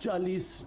40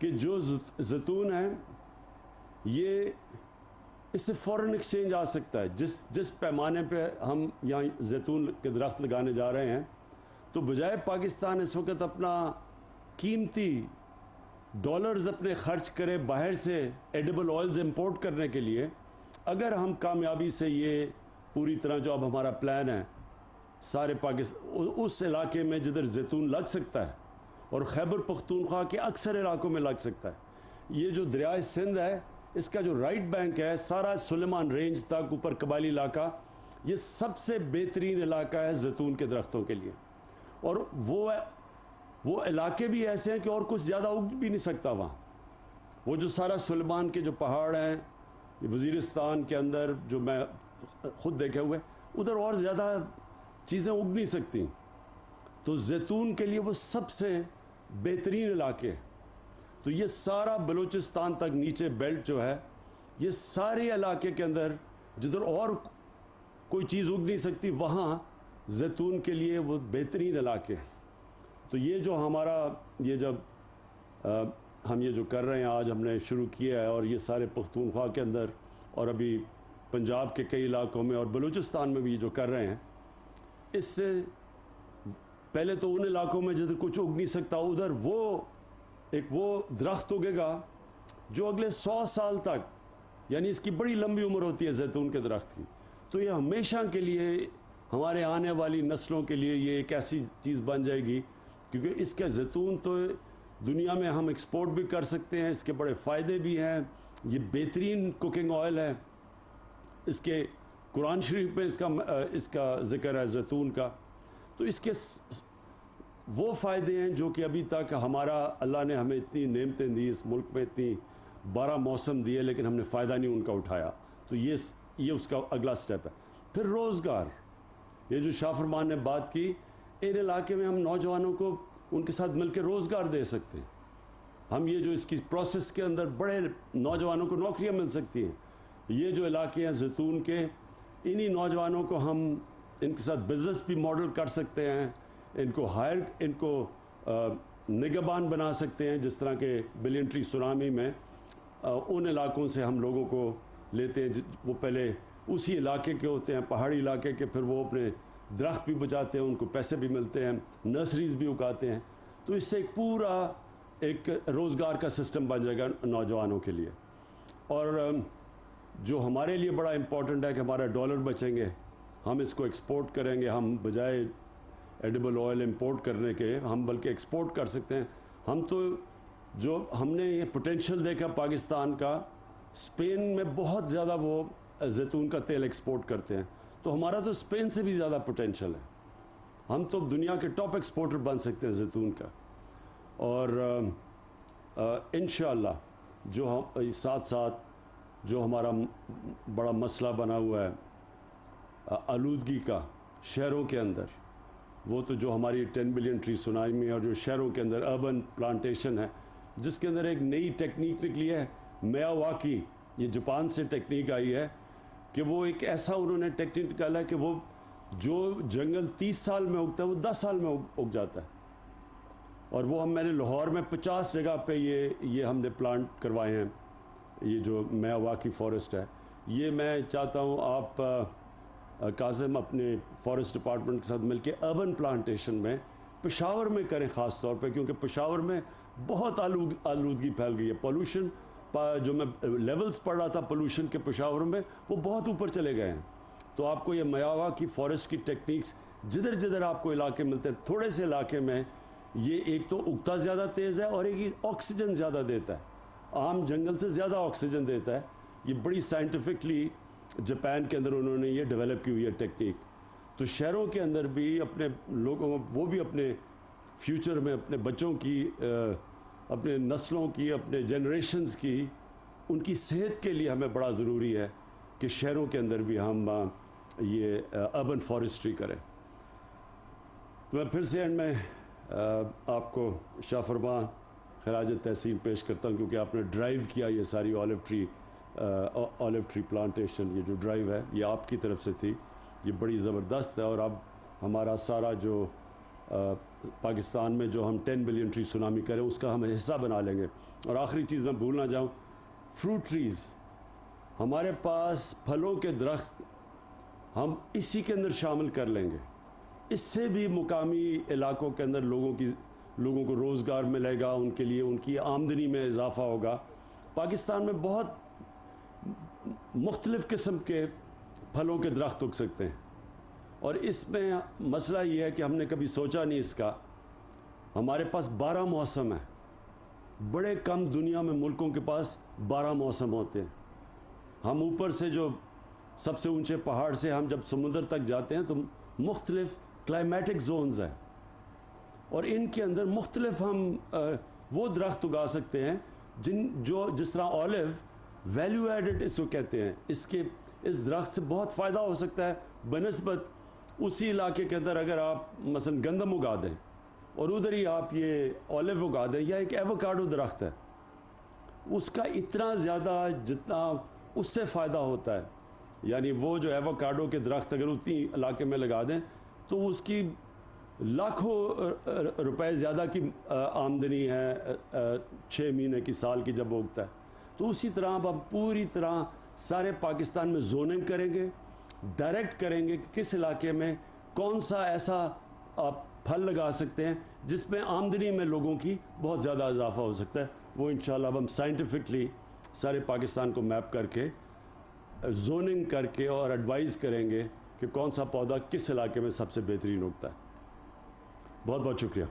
کہ جو زیتون ہے یہ اس سے فورن ایکسچینج آ سکتا ہے. جس پیمانے پہ ہم یہاں زیتون کے درخت لگانے جا رہے ہیں, تو بجائے پاکستان اس وقت اپنا قیمتی ڈالرز اپنے خرچ کرے باہر سے ایڈیبل آئلز امپورٹ کرنے کے لیے, اگر ہم کامیابی سے یہ پوری طرح جو اب ہمارا پلان ہے سارے پاکستان اس علاقے میں جدھر زیتون لگ سکتا ہے, اور خیبر پختونخوا کے اکثر علاقوں میں لگ سکتا ہے. یہ جو دریائے سندھ ہے اس کا جو رائٹ بینک ہے سارا سلیمان رینج تک اوپر قبائلی علاقہ, یہ سب سے بہترین علاقہ ہے زیتون کے درختوں کے لیے. اور وہ علاقے بھی ایسے ہیں کہ اور کچھ زیادہ اگ بھی نہیں سکتا وہاں. وہ جو سارا سلیمان کے جو پہاڑ ہیں وزیرستان کے اندر جو میں خود دیکھے ہوئے, ادھر اور زیادہ چیزیں اگ نہیں سکتی. تو زیتون کے لیے وہ سب سے بہترین علاقے. تو یہ سارا بلوچستان تک نیچے بیلٹ جو ہے, یہ سارے علاقے کے اندر جدھر اور کوئی چیز اگ نہیں سکتی وہاں زیتون کے لیے وہ بہترین علاقے ہیں. تو یہ جو ہمارا یہ جب ہم یہ جو کر رہے ہیں آج ہم نے شروع کیا ہے, اور یہ سارے پختونخوا کے اندر اور ابھی پنجاب کے کئی علاقوں میں اور بلوچستان میں بھی یہ جو کر رہے ہیں, اس سے پہلے تو ان علاقوں میں جدھر کچھ اگ نہیں سکتا ادھر وہ درخت اگے گا جو اگلے 100 سال تک, یعنی اس کی بڑی لمبی عمر ہوتی ہے زیتون کے درخت کی. تو یہ ہمیشہ کے لیے ہمارے آنے والی نسلوں کے لیے یہ ایک ایسی چیز بن جائے گی, کیونکہ اس کے زیتون تو دنیا میں ہم ایکسپورٹ بھی کر سکتے ہیں, اس کے بڑے فائدے بھی ہیں. یہ بہترین کوکنگ آئل ہے. اس کے قرآن شریف میں اس کا ذکر ہے زیتون کا. تو اس کے وہ فائدے ہیں جو کہ ابھی تک ہمارا اللہ نے ہمیں اتنی نعمتیں دی, اس ملک میں اتنی 12 موسم دیے, لیکن ہم نے فائدہ نہیں ان کا اٹھایا. تو یہ اس کا اگلا سٹیپ ہے. پھر روزگار, یہ جو شاہ فرمان نے بات کی, ان علاقے میں ہم نوجوانوں کو ان کے ساتھ مل کے روزگار دے سکتے ہیں. ہم یہ جو اس کی پروسیس کے اندر بڑے نوجوانوں کو نوکریاں مل سکتی ہیں. یہ جو علاقے ہیں زیتون کے, انہی نوجوانوں کو ہم ان کے ساتھ بزنس بھی ماڈل کر سکتے ہیں, ان کو نگہبان بنا سکتے ہیں. جس طرح کے بلین ٹری سونامی میں ان علاقوں سے ہم لوگوں کو لیتے ہیں, وہ پہلے اسی علاقے کے ہوتے ہیں, پہاڑی علاقے کے, پھر وہ اپنے درخت بھی بچاتے ہیں, ان کو پیسے بھی ملتے ہیں, نرسریز بھی اگاتے ہیں. تو اس سے ایک پورا ایک روزگار کا سسٹم بن جائے گا نوجوانوں کے لیے. اور جو ہمارے لیے بڑا امپورٹنٹ ہے کہ ہمارا ڈالر بچیں گے, ہم اس کو ایکسپورٹ کریں گے. ہم بجائے ایڈیبل آئل امپورٹ کرنے کے ہم بلکہ ایکسپورٹ کر سکتے ہیں. ہم تو جو ہم نے یہ پوٹینشیل دیکھا پاکستان کا, اسپین میں بہت زیادہ وہ زیتون کا تیل ایکسپورٹ کرتے ہیں, تو ہمارا تو اسپین سے بھی زیادہ پوٹینشیل ہے. ہم تو دنیا کے ٹاپ ایکسپورٹر بن سکتے ہیں زیتون کا. اور انشاءاللہ جو ہم ساتھ ساتھ جو ہمارا بڑا مسئلہ بنا ہوا ہے آلودگی کا شہروں کے اندر, وہ تو جو ہماری 10 بلین ٹری سونامی اور جو شہروں کے اندر اربن پلانٹیشن ہے, جس کے اندر ایک نئی ٹیکنیک نکلی ہے میاواکی. یہ جاپان سے ٹیکنیک آئی ہے کہ وہ ایک ایسا انہوں نے ٹیکنیک نکالا ہے کہ وہ جو جنگل 30 سال میں اگتا ہے وہ 10 سال میں اگ جاتا ہے. اور وہ میں نے لاہور میں 50 جگہ پہ یہ ہم نے پلانٹ کروائے ہیں. یہ جو میاواکی فارسٹ ہے, یہ میں چاہتا ہوں آپ قاسم اپنے فارسٹ ڈپارٹمنٹ کے ساتھ مل کے اربن پلانٹیشن میں پشاور میں کریں خاص طور پہ, کیونکہ پشاور میں بہت آلودگی پھیل گئی ہے. پولوشن جو میں لیولز پڑھ رہا تھا پولوشن کے پشاور میں, وہ بہت اوپر چلے گئے ہیں. تو آپ کو یہ میاواکی فارسٹ کی ٹیکنیکس جدھر جدھر آپ کو علاقے ملتے ہیں, تھوڑے سے علاقے میں یہ ایک تو اگتا زیادہ تیز ہے اور ایک آکسیجن زیادہ دیتا ہے, عام جنگل سے زیادہ آکسیجن دیتا ہے. یہ بڑی سائنٹیفکلی جاپان کے اندر انہوں نے یہ ڈیولپ کی ہوئی ہے ٹیکنیک. تو شہروں کے اندر بھی اپنے لوگوں, وہ بھی اپنے فیوچر میں اپنے بچوں کی, اپنے نسلوں کی, اپنے جنریشنز کی, ان کی صحت کے لیے ہمیں بڑا ضروری ہے کہ شہروں کے اندر بھی ہم یہ اربن فارسٹری کریں. میں پھر سے اینڈ میں آپ کو شاہ فرمان خراج تحسین پیش کرتا ہوں, کیونکہ آپ نے ڈرائیو کیا یہ ساری آلیو ٹری پلانٹیشن. یہ جو ڈرائیو ہے یہ آپ کی طرف سے تھی, یہ بڑی زبردست ہے. اور اب ہمارا سارا جو پاکستان میں جو ہم 10 بلین ٹری سونامی کریں اس کا ہم حصہ بنا لیں گے. اور آخری چیز میں بھول نہ جاؤں, فروٹ ٹریز, ہمارے پاس پھلوں کے درخت ہم اسی کے اندر شامل کر لیں گے. اس سے بھی مقامی علاقوں کے اندر لوگوں کو روزگار ملے گا, ان کے لیے ان کی آمدنی میں اضافہ ہوگا. پاکستان میں بہت مختلف قسم کے پھلوں کے درخت اگ سکتے ہیں, اور اس میں مسئلہ یہ ہے کہ ہم نے کبھی سوچا نہیں اس کا. ہمارے پاس 12 موسم ہیں, بڑے کم دنیا میں ملکوں کے پاس 12 موسم ہوتے ہیں. ہم اوپر سے جو سب سے اونچے پہاڑ سے ہم جب سمندر تک جاتے ہیں تو مختلف کلائمیٹک زونز ہیں, اور ان کے اندر مختلف ہم وہ درخت اگا سکتے ہیں جس طرح اولیو ویلیو ایڈڈ اس کو کہتے ہیں. اس درخت سے بہت فائدہ ہو سکتا ہے بنسبت اسی علاقے کے اندر اگر آپ مثلا گندم اگا دیں اور ادھر ہی آپ یہ اولیو اگا دیں, یا ایک ایووکاڈو درخت ہے, اس کا اتنا زیادہ جتنا اس سے فائدہ ہوتا ہے. یعنی وہ جو ایووکاڈو کے درخت اگر اتنی علاقے میں لگا دیں تو اس کی لاکھوں روپے زیادہ کی آمدنی ہے 6 مہینے کی, سال کی جب اگتا ہے. تو اسی طرح اب ہم پوری طرح سارے پاکستان میں زوننگ کریں گے, ڈائریکٹ کریں گے کہ کس علاقے میں کون سا ایسا آپ پھل لگا سکتے ہیں جس میں آمدنی میں لوگوں کی بہت زیادہ اضافہ ہو سکتا ہے. وہ انشاءاللہ اب ہم سائنٹیفکلی سارے پاکستان کو میپ کر کے زوننگ کر کے اور ایڈوائز کریں گے کہ کون سا پودا کس علاقے میں سب سے بہترین اگتا ہے. بہت بہت شکریہ.